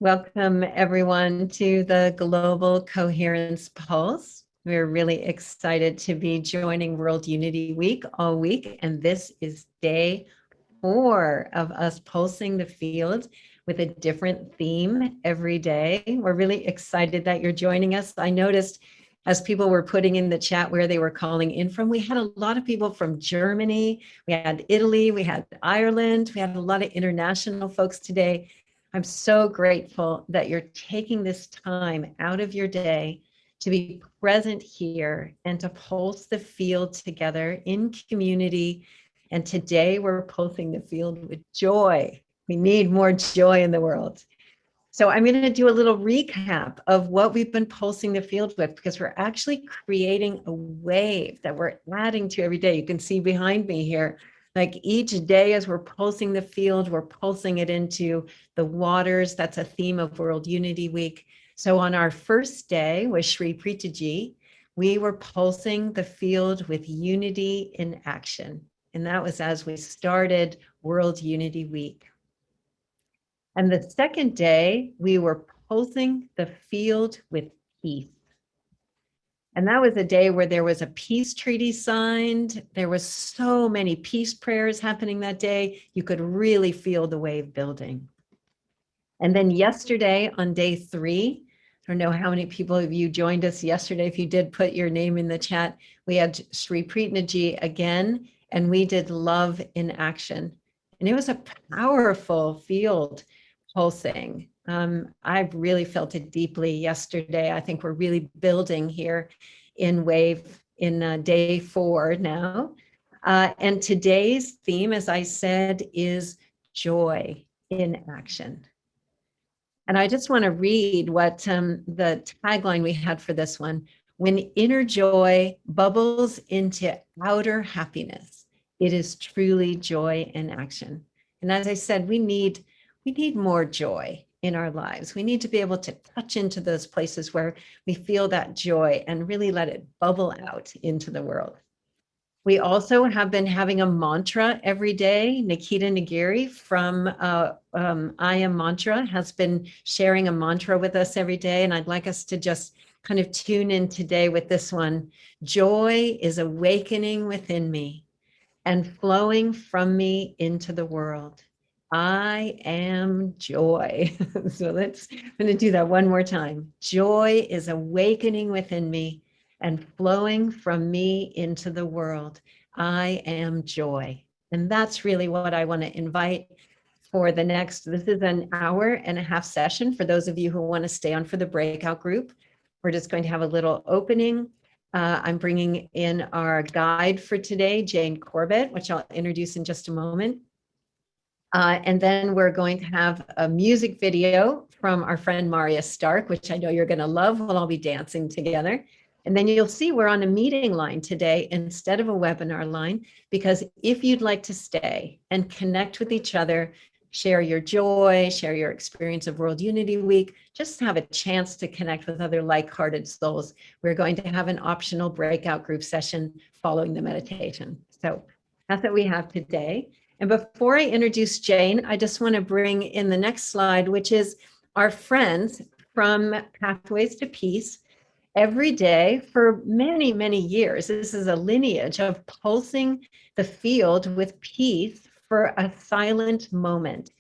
Welcome, everyone, to the Global Coherence Pulse. We're really excited to be joining World Unity Week all week, and this is day 4 of us pulsing the field with a different theme every day. We're really excited that you're joining us. I noticed as people were putting in the chat where they were calling in from, we had a lot of people from Germany, we had Italy, we had Ireland, we had a lot of international folks today. I'm so grateful that you're taking this time out of your day to be present here and to pulse the field together in community. And today we're pulsing the field with joy. We need more joy in the world. So I'm going to do a little recap of what we've been pulsing the field with, because we're actually creating a wave that we're adding to every day. You can see behind me here, like each day as we're pulsing the field, we're pulsing it into the waters. That's a theme of World Unity Week. So on our first day with Sri Preetaji, we were pulsing the field with unity in action. And that was as we started World Unity Week. And the second day, we were pulsing the field with peace. And that was a day where there was a peace treaty signed. There was so many peace prayers happening that day. You could really feel the wave building. And then yesterday on day 3, I don't know how many people of you joined us yesterday. If you did put your name in the chat, we had Sri Preetaji again, and we did love in action. And it was a powerful field pulsing. I really felt it deeply yesterday. I think we're really building here in wave in day 4 now. And today's theme, as I said, is joy in action. And I just want to read what the tagline we had for this one. When inner joy bubbles into outer happiness, it is truly joy in action. And as I said, we need more joy in our lives. We need to be able to touch into those places where we feel that joy and really let it bubble out into the world. We also have been having a mantra every day. Nikita Nagiri from I Am Mantra has been sharing a mantra with us every day. And I'd like us to just kind of tune in today with this one. Joy is awakening within me and flowing from me into the world. I am joy. So I'm going to do that one more time. Joy is awakening within me and flowing from me into the world. I am joy. And that's really what I want to invite for the next, this is an hour-and-a-half session for those of you who want to stay on for the breakout group. We're just going to have a little opening. I'm bringing in our guide for today, Jane Corbett, which I'll introduce in just a moment. And then we're going to have a music video from our friend Marya Stark, which I know you're going to love. We'll all be dancing together. And then you'll see we're on a meeting line today instead of a webinar line, because if you'd like to stay and connect with each other, share your joy, share your experience of World Unity Week, just have a chance to connect with other like-hearted souls, we're going to have an optional breakout group session following the meditation. So that's what we have today. And before I introduce Jane, I just want to bring in the next slide, which is our friends from Pathways to Peace. Every day for many, many years, this is a lineage of pulsing the field with peace for a silent moment.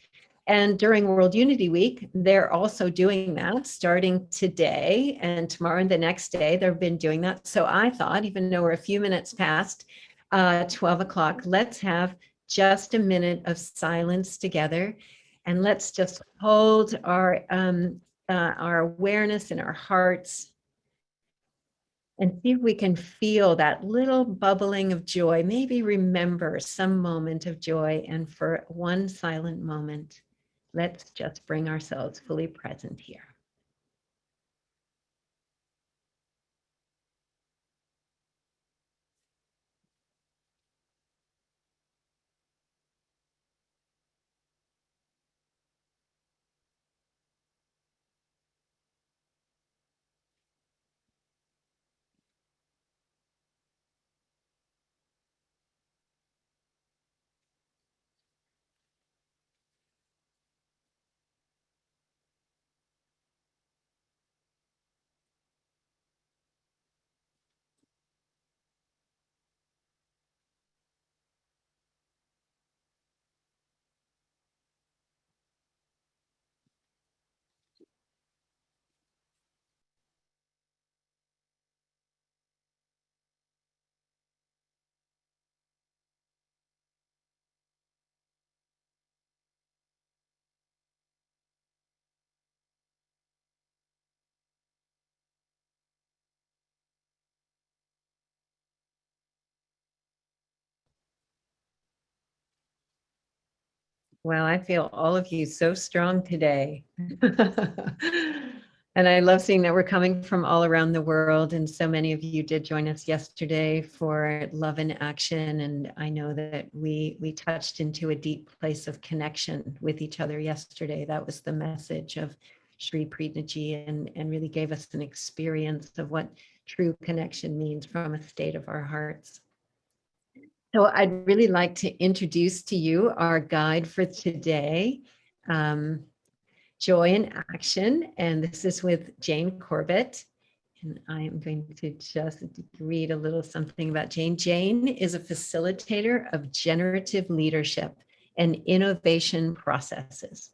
And during World Unity Week, they're also doing that starting today and tomorrow and the next day. They've been doing that. So I thought, even though we're a few minutes past 12 o'clock, let's have just a minute of silence together. And let's just hold our awareness in our hearts and see if we can feel that little bubbling of joy. Maybe remember some moment of joy. And for one silent moment, let's just bring ourselves fully present here. Well, I feel all of you so strong today. And I love seeing that we're coming from all around the world. And so many of you did join us yesterday for Love in Action. And I know that we touched into a deep place of connection with each other yesterday. That was the message of Shri Preetnaji, and really gave us an experience of what true connection means from a state of our hearts. So I'd really like to introduce to you our guide for today, um, Joy in Action, and this is with Jane Corbett. And I am going to just read a little something about Jane. Jane is a facilitator of generative leadership and innovation processes.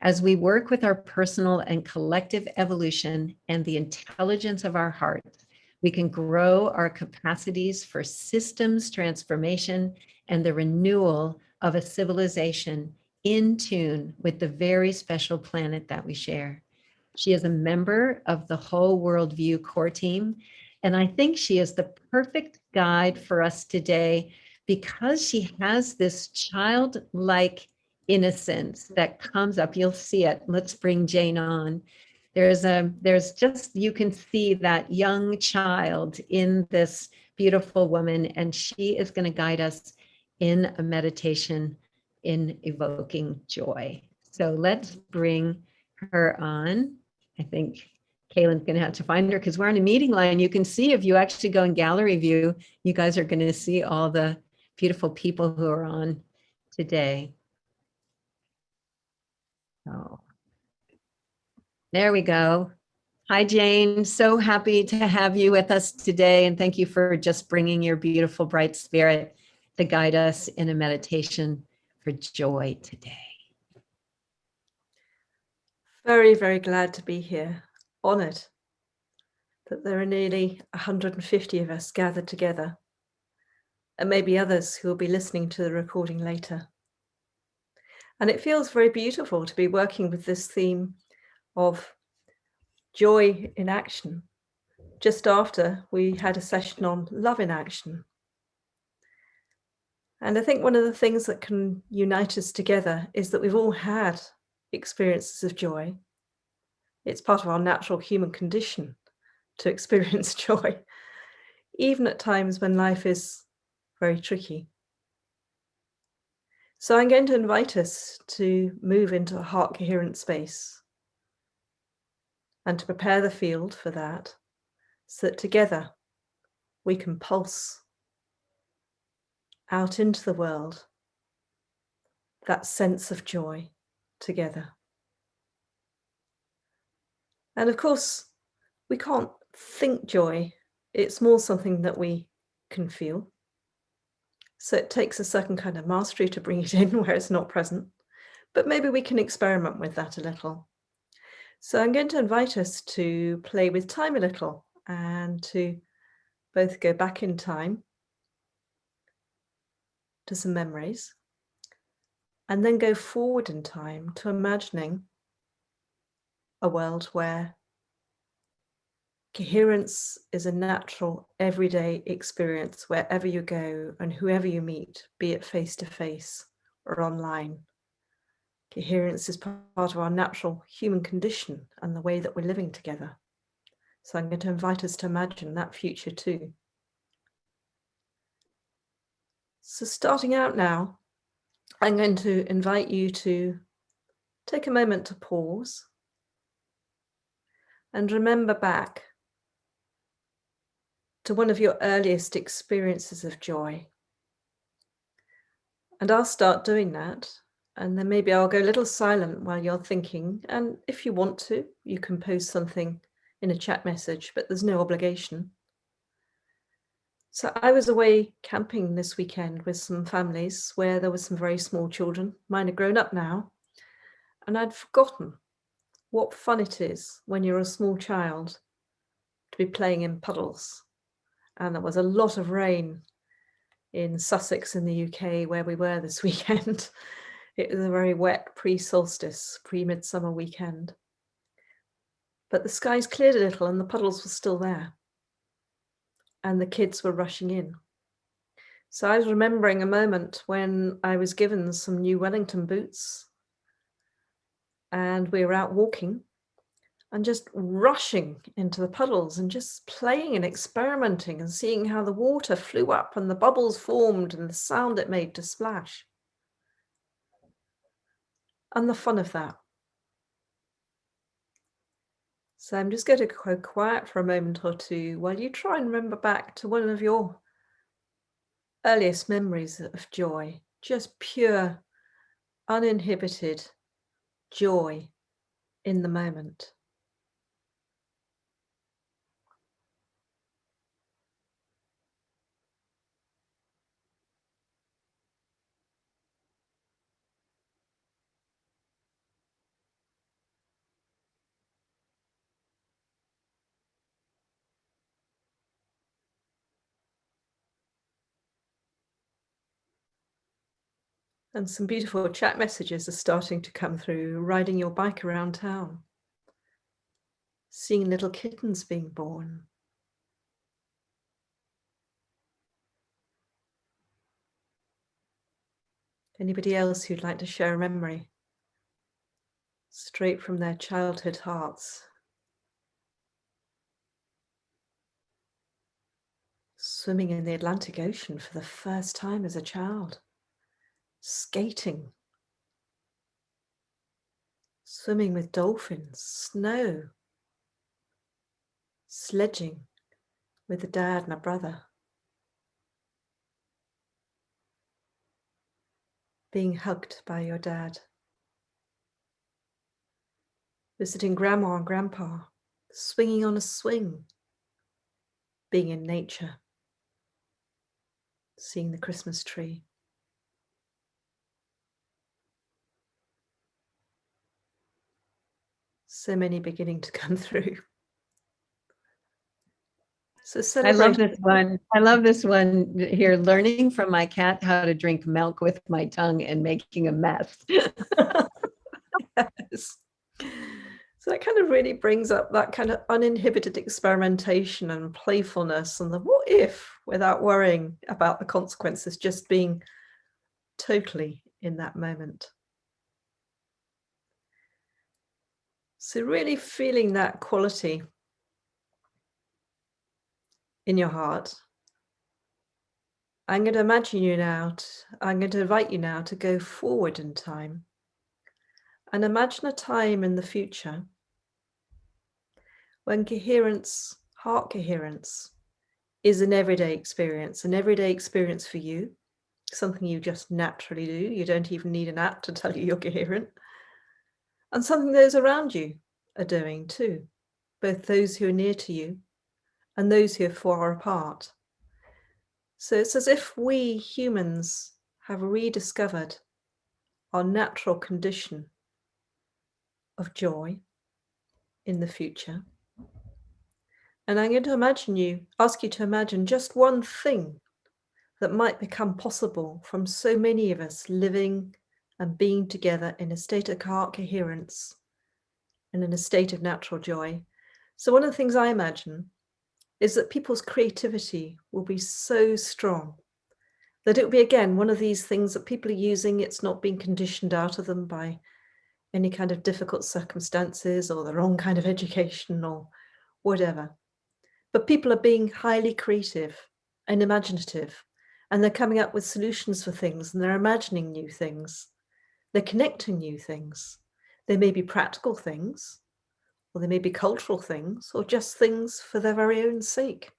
As we work with our personal and collective evolution and the intelligence of our hearts, we can grow our capacities for systems transformation and the renewal of a civilization in tune with the very special planet that we share. She is a member of the Whole Worldview core team, and I think she is the perfect guide for us today because she has this childlike innocence that comes up. You'll see it. Let's bring Jane on. There's just, you can see that young child in this beautiful woman, and she is going to guide us in a meditation in evoking joy. So let's bring her on. I think Kaylin's going to have to find her because we're on a meeting line. You can see, if you actually go in gallery view, you guys are going to see all the beautiful people who are on today. Oh, there we go. Hi, Jane. So happy to have you with us today. And thank you for just bringing your beautiful, bright spirit to guide us in a meditation for joy today. Very, very glad to be here. Honored that there are nearly 150 of us gathered together, and maybe others who will be listening to the recording later. And it feels very beautiful to be working with this theme of joy in action, just after we had a session on love in action. And I think one of the things that can unite us together is that we've all had experiences of joy. It's part of our natural human condition to experience joy, even at times when life is very tricky. So I'm going to invite us to move into a heart coherent space and to prepare the field for that, so that together we can pulse out into the world that sense of joy together. And of course, we can't think joy. It's more something that we can feel. So it takes a certain kind of mastery to bring it in where it's not present, but maybe we can experiment with that a little. So I'm going to invite us to play with time a little and to both go back in time to some memories and then go forward in time to imagining a world where coherence is a natural, everyday experience wherever you go and whoever you meet, be it face-to-face or online. Coherence is part of our natural human condition and the way that we're living together. So I'm going to invite us to imagine that future too. So starting out now, I'm going to invite you to take a moment to pause and remember back to one of your earliest experiences of joy. And I'll start doing that, and then maybe I'll go a little silent while you're thinking. And if you want to, you can post something in a chat message, but there's no obligation. So I was away camping this weekend with some families where there were some very small children. Mine are grown up now, and I'd forgotten what fun it is when you're a small child to be playing in puddles. And there was a lot of rain in Sussex in the UK where we were this weekend. It was a very wet pre-solstice, pre-midsummer weekend. But the skies cleared a little and the puddles were still there. And the kids were rushing in. So I was remembering a moment when I was given some new Wellington boots and we were out walking and just rushing into the puddles and just playing and experimenting and seeing how the water flew up and the bubbles formed and the sound it made to splash. And the fun of that. So I'm just going to go quiet for a moment or two while you try and remember back to one of your earliest memories of joy, just pure, uninhibited joy in the moment. And some beautiful chat messages are starting to come through, riding your bike around town, seeing little kittens being born. Anybody else who'd like to share a memory straight from their childhood hearts? Swimming in the Atlantic Ocean for the first time as a child, skating, swimming with dolphins, snow, sledging with a dad and a brother, being hugged by your dad, visiting grandma and grandpa, swinging on a swing, being in nature, seeing the Christmas tree. So many beginning to come through. So I love celebrate. this one. I love this one here, learning from my cat how to drink milk with my tongue and making a mess. Yes. So that kind of really brings up that kind of uninhibited experimentation and playfulness and the what if without worrying about the consequences, just being totally in that moment. So really feeling that quality in your heart. I'm going to imagine you now, I'm going to invite you now to go forward in time and imagine a time in the future when coherence, heart coherence, is an everyday experience for you, something you just naturally do. You don't even need an app to tell you you're coherent. And something those around you are doing too, both those who are near to you and those who are far apart. So it's as if we humans have rediscovered our natural condition of joy in the future. And I'm going to ask you to imagine just one thing that might become possible from so many of us living and being together in a state of heart coherence and in a state of natural joy. So one of the things I imagine is that people's creativity will be so strong that it will be, again, one of these things that people are using. It's not being conditioned out of them by any kind of difficult circumstances or the wrong kind of education or whatever. But people are being highly creative and imaginative, and they're coming up with solutions for things, and they're imagining new things. They're connecting new things. They may be practical things, or they may be cultural things, or just things for their very own sake.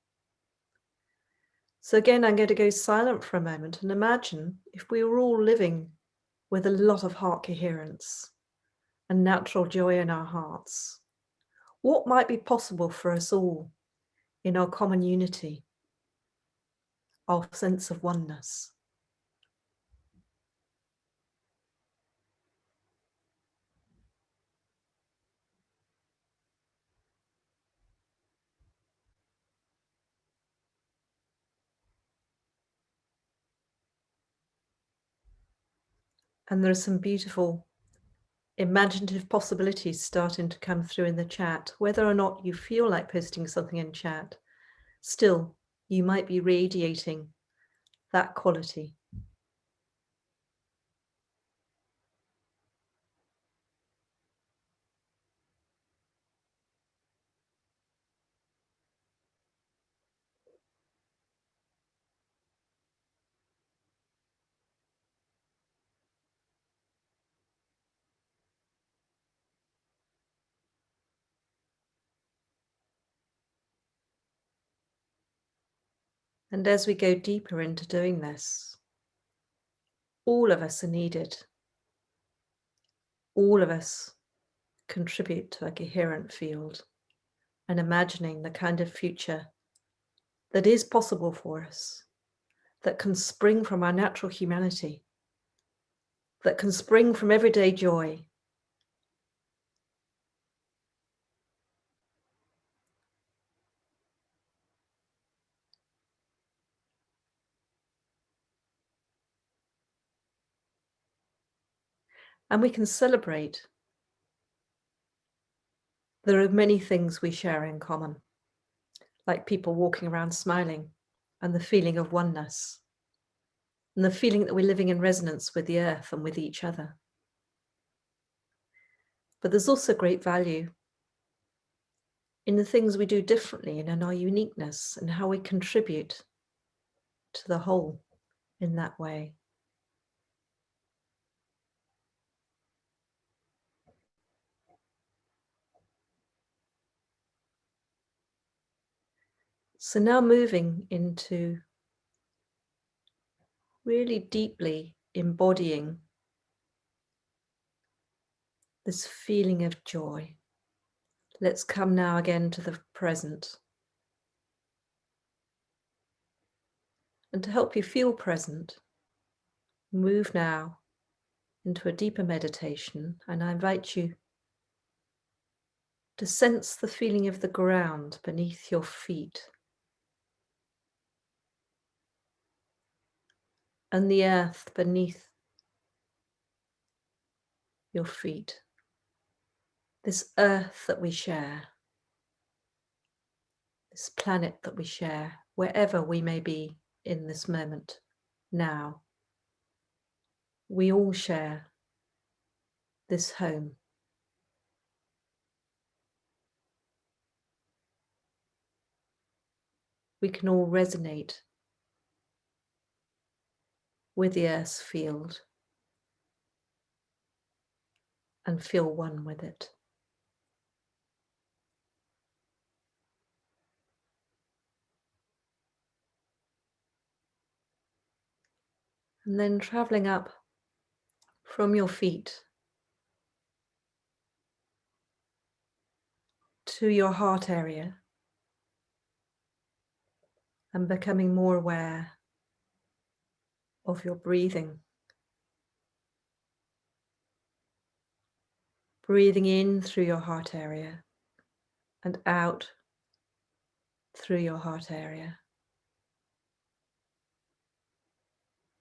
So again, I'm going to go silent for a moment and imagine if we were all living with a lot of heart coherence and natural joy in our hearts, what might be possible for us all in our common unity, our sense of oneness? And there are some beautiful imaginative possibilities starting to come through in the chat. Whether or not you feel like posting something in chat, still, you might be radiating that quality. And as we go deeper into doing this, all of us are needed. All of us contribute to a coherent field and imagining the kind of future that is possible for us, that can spring from our natural humanity, that can spring from everyday joy. And we can celebrate. There are many things we share in common, like people walking around smiling and the feeling of oneness and the feeling that we're living in resonance with the earth and with each other. But there's also great value in the things we do differently and in our uniqueness and how we contribute to the whole in that way. So now moving into really deeply embodying this feeling of joy. Let's come now again to the present. And to help you feel present, move now into a deeper meditation, and I invite you to sense the feeling of the ground beneath your feet and the earth beneath your feet. This earth that we share, this planet that we share, wherever we may be in this moment now. We all share this home. We can all resonate with the earth's field and feel one with it. And then traveling up from your feet to your heart area and becoming more aware of your breathing. Breathing in through your heart area and out through your heart area.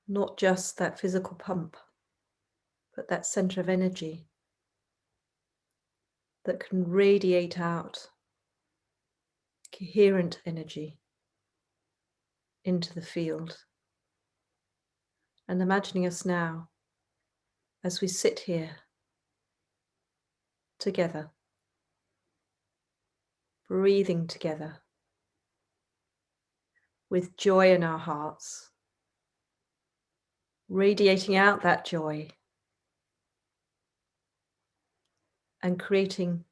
Not just that physical pump, but that center of energy that can radiate out coherent energy into the field. And imagining us now as we sit here together, breathing together with joy in our hearts, radiating out that joy and creating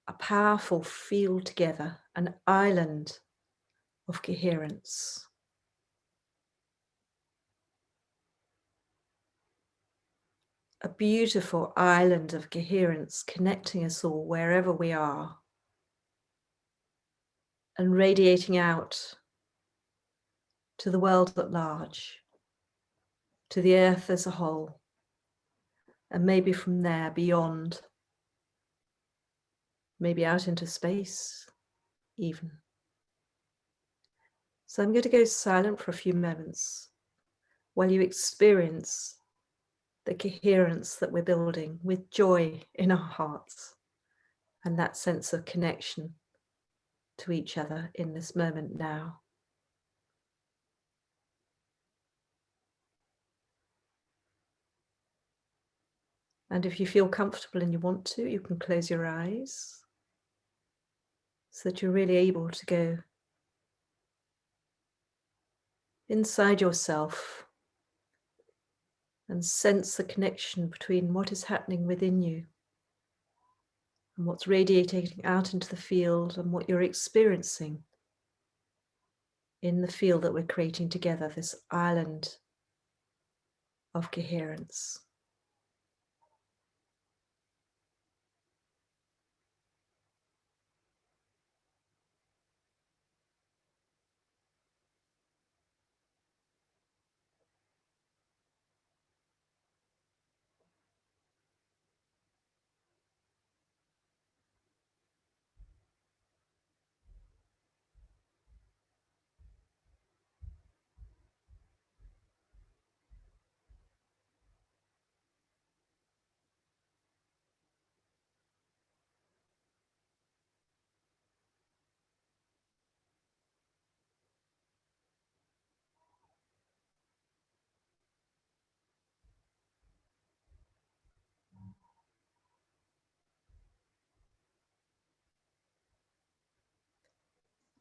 a powerful field together, an island of coherence. A beautiful island of coherence connecting us all wherever we are and radiating out to the world at large, to the earth as a whole, and maybe from there beyond, maybe out into space even. So I'm going to go silent for a few moments while you experience the coherence that we're building with joy in our hearts and that sense of connection to each other in this moment now. And if you feel comfortable and you want to, you can close your eyes so that you're really able to go inside yourself and sense the connection between what is happening within you and what's radiating out into the field and what you're experiencing in the field that we're creating together, this island of coherence.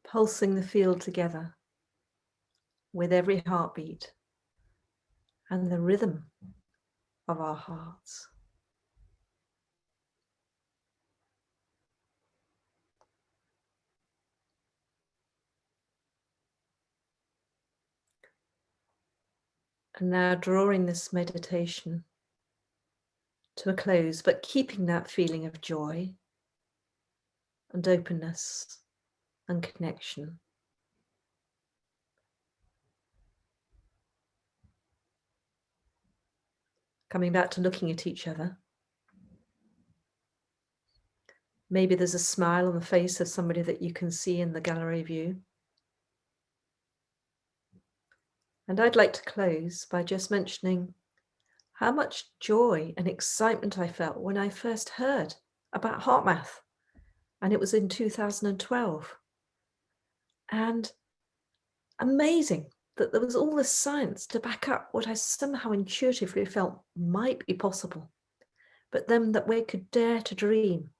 Pulsing the field together with every heartbeat and the rhythm of our hearts. And now drawing this meditation to a close, but keeping that feeling of joy and openness and connection. Coming back to looking at each other. Maybe there's a smile on the face of somebody that you can see in the gallery view. And I'd like to close by just mentioning how much joy and excitement I felt when I first heard about HeartMath, and it was in 2012. And amazing that there was all this science to back up what I somehow intuitively felt might be possible, but then that we could dare to dream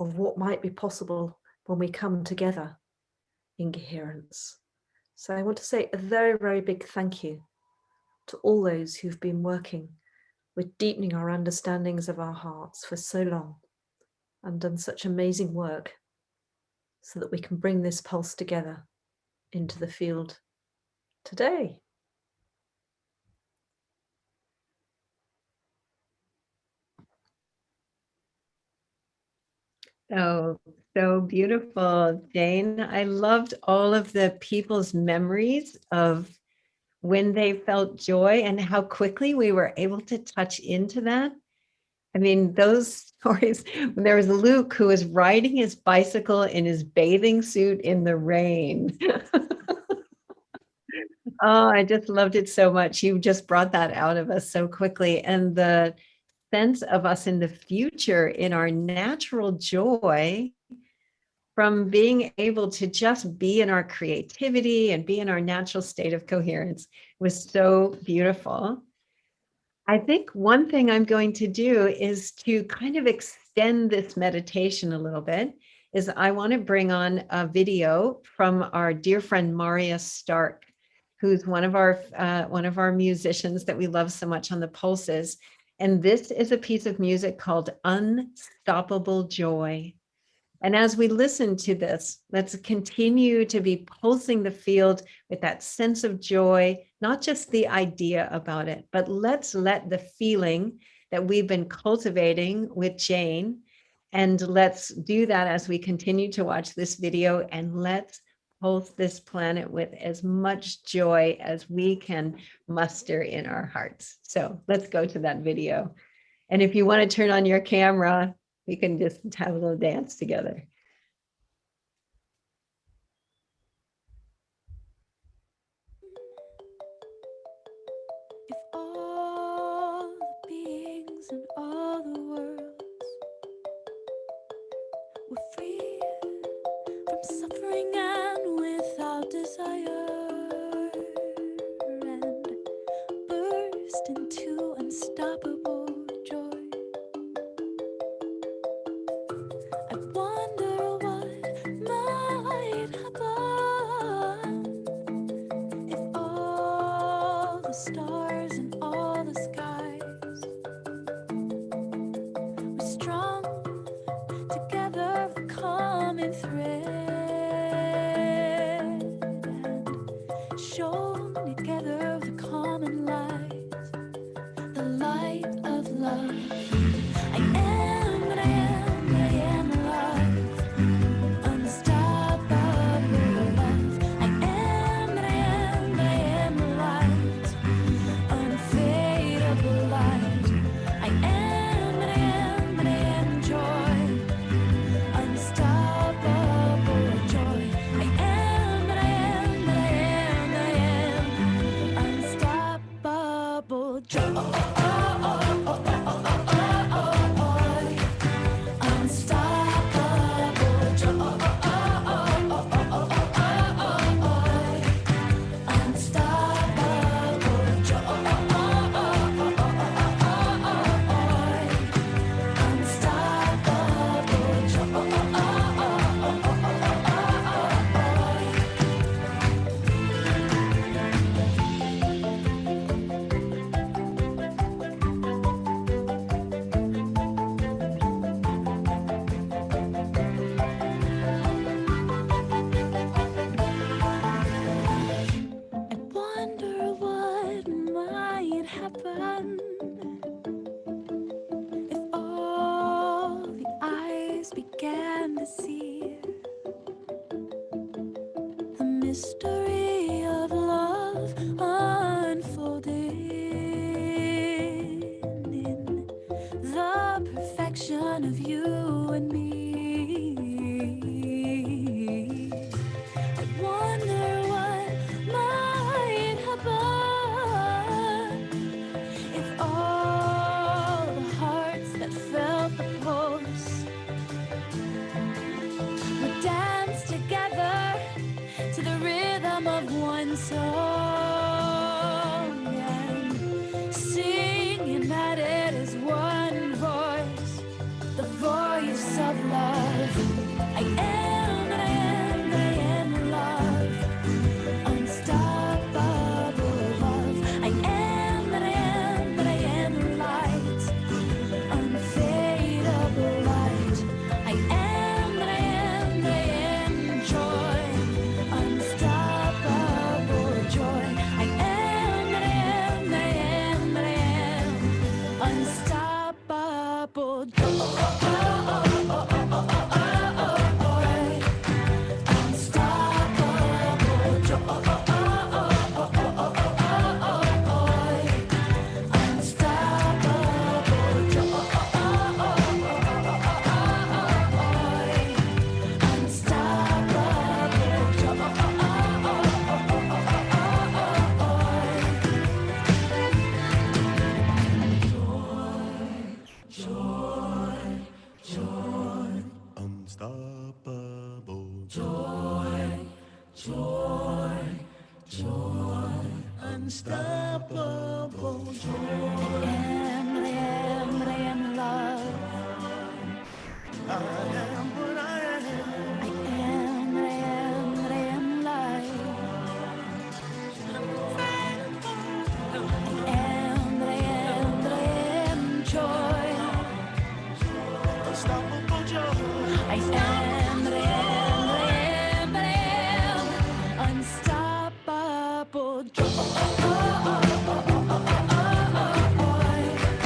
of what might be possible when we come together in coherence. So I want to say a very, very big thank you to all those who've been working with deepening our understandings of our hearts for so long and done such amazing work so that we can bring this pulse together into the field today. So beautiful, Jane. I loved all of the people's memories of when they felt joy and how quickly we were able to touch into that. I mean, those stories, when there was Luke who was riding his bicycle in his bathing suit in the rain. Oh, I just loved it so much. You just brought that out of us so quickly. And the sense of us in the future in our natural joy from being able to just be in our creativity and be in our natural state of coherence was so beautiful. I think one thing I'm going to do is to kind of extend this meditation a little bit is I want to bring on a video from our dear friend Marya Stark, who's one of our musicians that we love so much on the Pulses. And this is a piece of music called Unstoppable Joy. And as we listen to this, let's continue to be pulsing the field with that sense of joy, not just the idea about it, but let's let the feeling that we've been cultivating with Jane, and let's do that as we continue to watch this video, and let's pulse this planet with as much joy as we can muster in our hearts. So let's go to that video. And if you want to turn on your camera, we can just have a little dance together. If all the beings in all the worlds were free from suffering and without desire and burst into unstoppable joy, light of love. I am, but I am, but I am love. Unstoppable love. I am, but I am, but I am light. Unfadable light. I am, but I am, but I am joy. Unstoppable joy. I am, but I am, but I am, but I am unstoppable joy. Unstoppable joy. Unstoppable I wonder what might happen if all the eyes began to see the mystery of love unfolding in the perfection of you and me. I wonder what might happen if all the hearts that felt the pulse would dance together to the rhythm of one song and sing united as one voice, the voice of love. I am, and I am, and I am love. Unstoppable love. I am, and I am, but I am light. Unfadable light. I am, but I am, but I am joy. Unstoppable joy. I am, but I am, but I am, but I am unstoppable joy. Unstoppable joy, joy, joy, unstoppable joy. I am, but I am, but I am love. I am what I am. I am, but I am, but I am light. I am, but I am, but I am joy. Unstoppable joy. I am, but I am, but I am, but I am unstoppable joy. Unstoppable joy.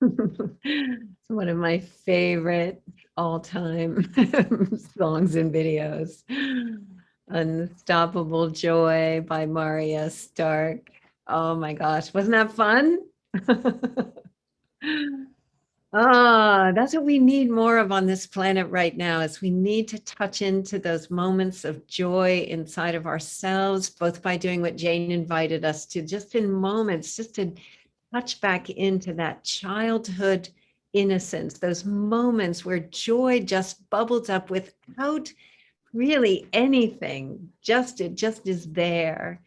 It's one of my favorite all-time songs and videos. Unstoppable Joy by Marya Stark. Oh my gosh, wasn't that fun? Ah, that's what we need more of on this planet right now, is we need to touch into those moments of joy inside of ourselves, both by doing what Jane invited us to, just in moments, just to touch back into that childhood innocence, those moments where joy just bubbles up without really anything, just it just is there.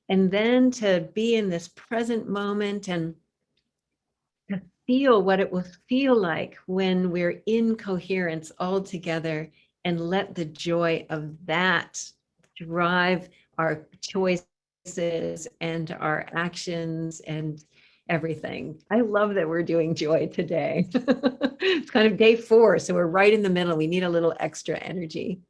And then to be in this present moment and to feel what it will feel like when we're in coherence all together, and let the joy of that drive our choices and our actions and everything. I love that we're doing joy today. It's kind of day 4, so we're right in the middle. We need a little extra energy.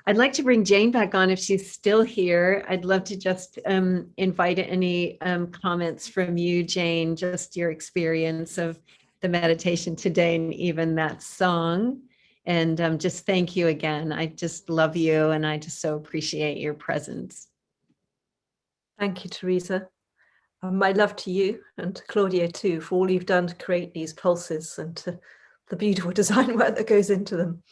I'd like to bring Jane back on if she's still here. I'd love to just invite any comments from you, Jane, just your experience of the meditation today and even that song. And just thank you again. I just love you, and I just so appreciate your presence. Thank you, Teresa. My love to you and to Claudia too, for all you've done to create these pulses and to the beautiful design work that goes into them.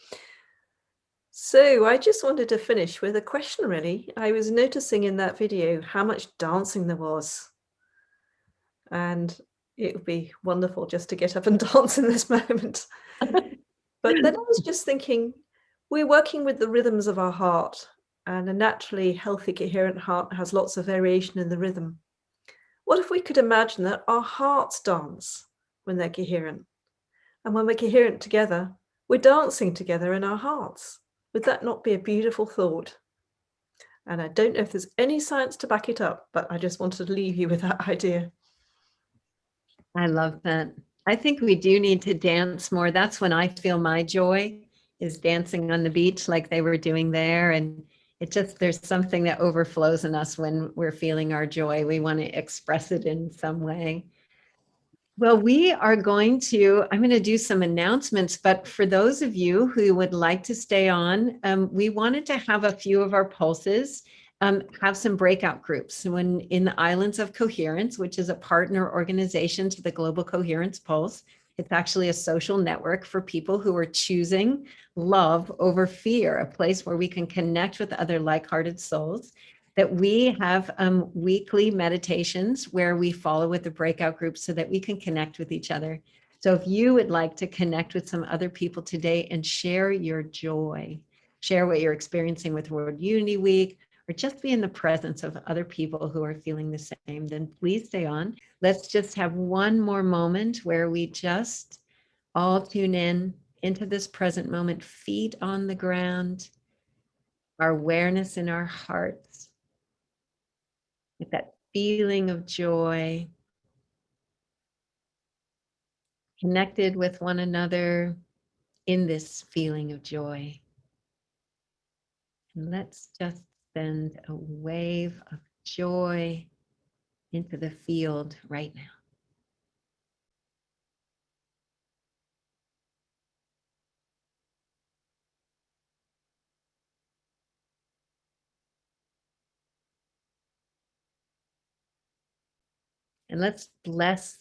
So I just wanted to finish with a question, really. I was noticing in that video how much dancing there was. And it would be wonderful just to get up and dance in this moment. But then I was just thinking, we're working with the rhythms of our heart, and a naturally healthy, coherent heart has lots of variation in the rhythm. What if we could imagine that our hearts dance when they're coherent? And when we're coherent together, we're dancing together in our hearts. Would that not be a beautiful thought? And I don't know if there's any science to back it up, but I just wanted to leave you with that idea. I love that. I think we do need to dance more. That's when I feel my joy, is dancing on the beach like they were doing there. And it just, there's something that overflows in us when we're feeling our joy. We want to express it in some way. Well, I'm going to do some announcements, but for those of you who would like to stay on, we wanted to have a few of our pulses have some breakout groups when in the Islands of Coherence, which is a partner organization to the Global Coherence Pulse. It's actually a social network for people who are choosing love over fear, a place where we can connect with other like-hearted souls. That we have weekly meditations where we follow with the breakout groups so that we can connect with each other. So if you would like to connect with some other people today and share your joy, share what you're experiencing with World Unity Week, or just be in the presence of other people who are feeling the same, then please stay on. Let's just have one more moment where we just all tune in into this present moment, feet on the ground, our awareness in our hearts, with that feeling of joy, connected with one another in this feeling of joy. And let's just send a wave of joy into the field right now. And let's bless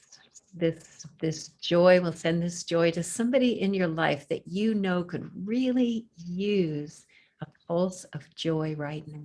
this joy. We'll send this joy to somebody in your life that you know could really use a pulse of joy right now.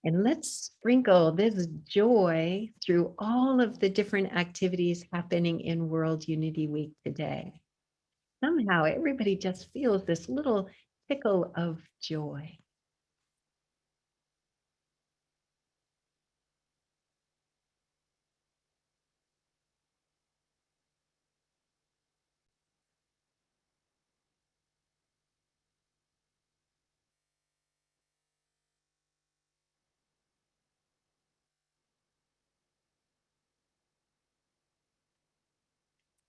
And let's sprinkle this joy through all of the different activities happening in World Unity Week today. Somehow everybody just feels this little tickle of joy.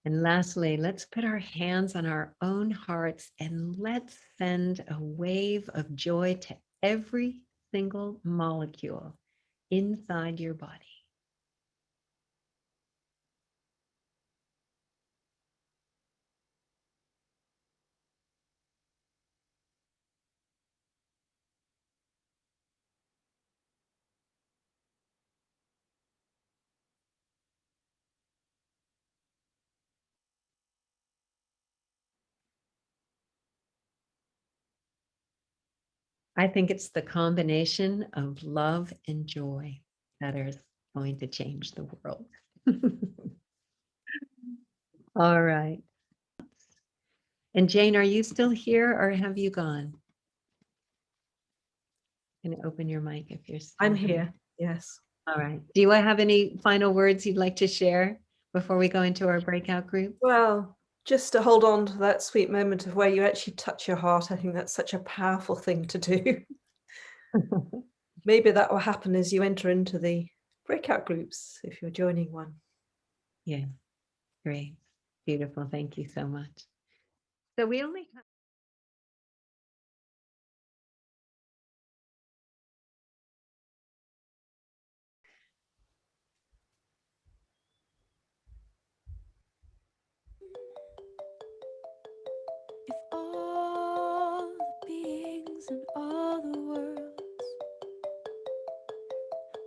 And lastly, let's put our hands on our own hearts and let's send a wave of joy to every single molecule inside your body. I think it's the combination of love and joy that is going to change the world. All right. And Jane, are you still here or have you gone? Can you open your mic if you're still I'm here. Yes. All right. Do you have any final words you'd like to share before we go into our breakout group? Well, just to hold on to that sweet moment of where you actually touch your heart. I think that's such a powerful thing to do. Maybe that will happen as you enter into the breakout groups if you're joining one. Yeah, great. Beautiful. Thank you so much. So we only have If all the beings in all the worlds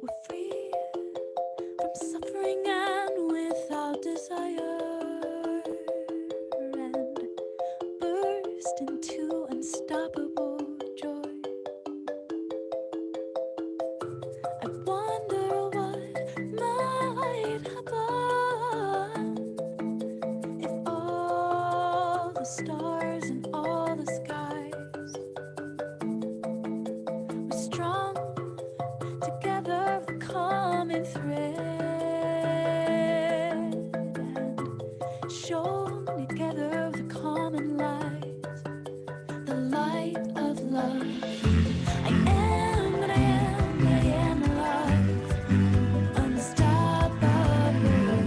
were free from suffering and without desire and burst into unstoppable joy, I wonder what might happen if all the stars and all the skies were strung together with common thread and shone together with common light, the light of love. I am, and I am, I am alive, unstoppable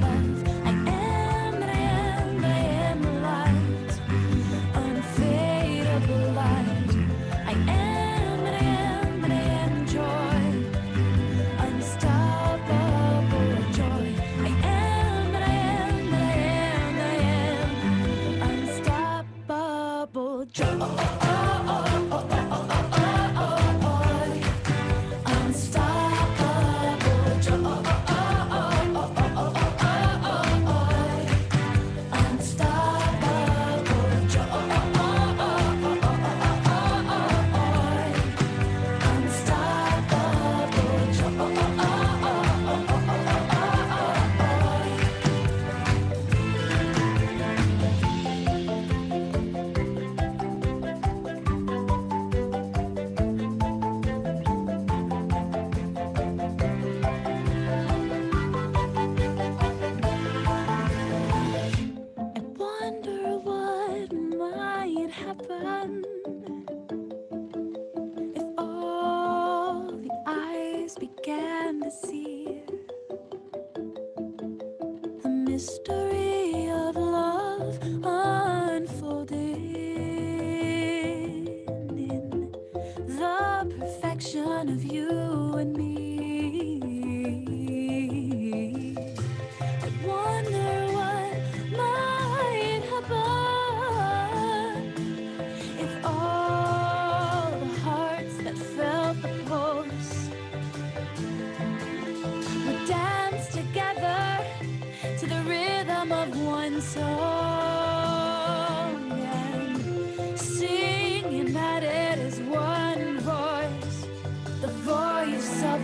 love. I am, and I am, I am alive, unfadable light. I am, and I am, and I am joy, unstoppable joy. I am, and I am, and I am, I am unstoppable joy. Unstoppable joy. Unstoppable I wonder what might happen if all the eyes began to see the mystery of love unfolding in the perfection of you and me. I wonder what might happen if all the hearts that felt the pulse would dance together to the rhythm of one song and sing united as one voice, the voice of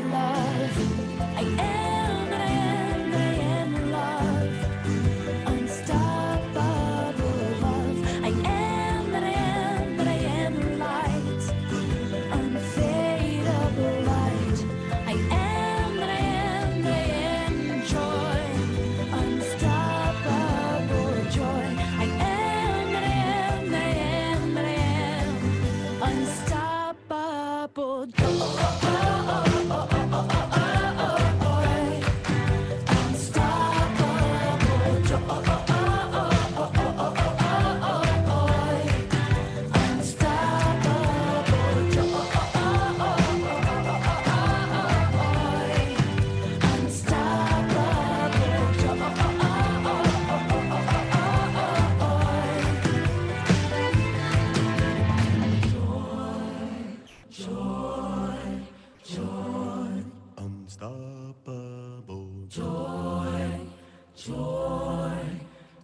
unstoppable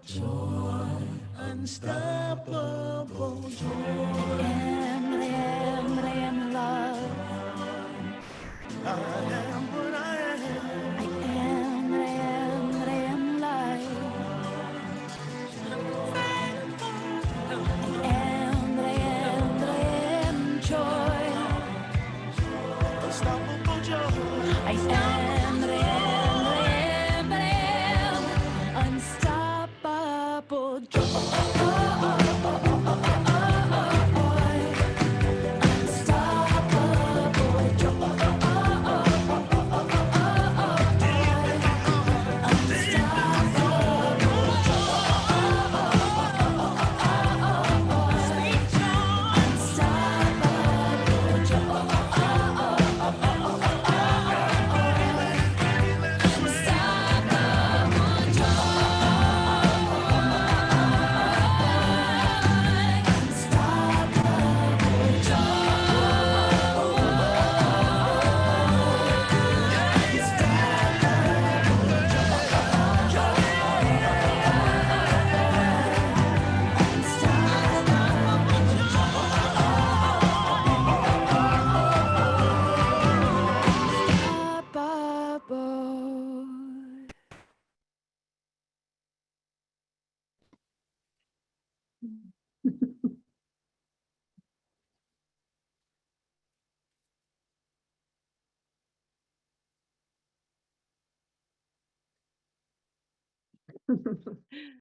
joy, unstoppable joy. I am love. I am what I am. I am light. I am joy. Unstoppable joy. I am unstoppable joy. Unstoppable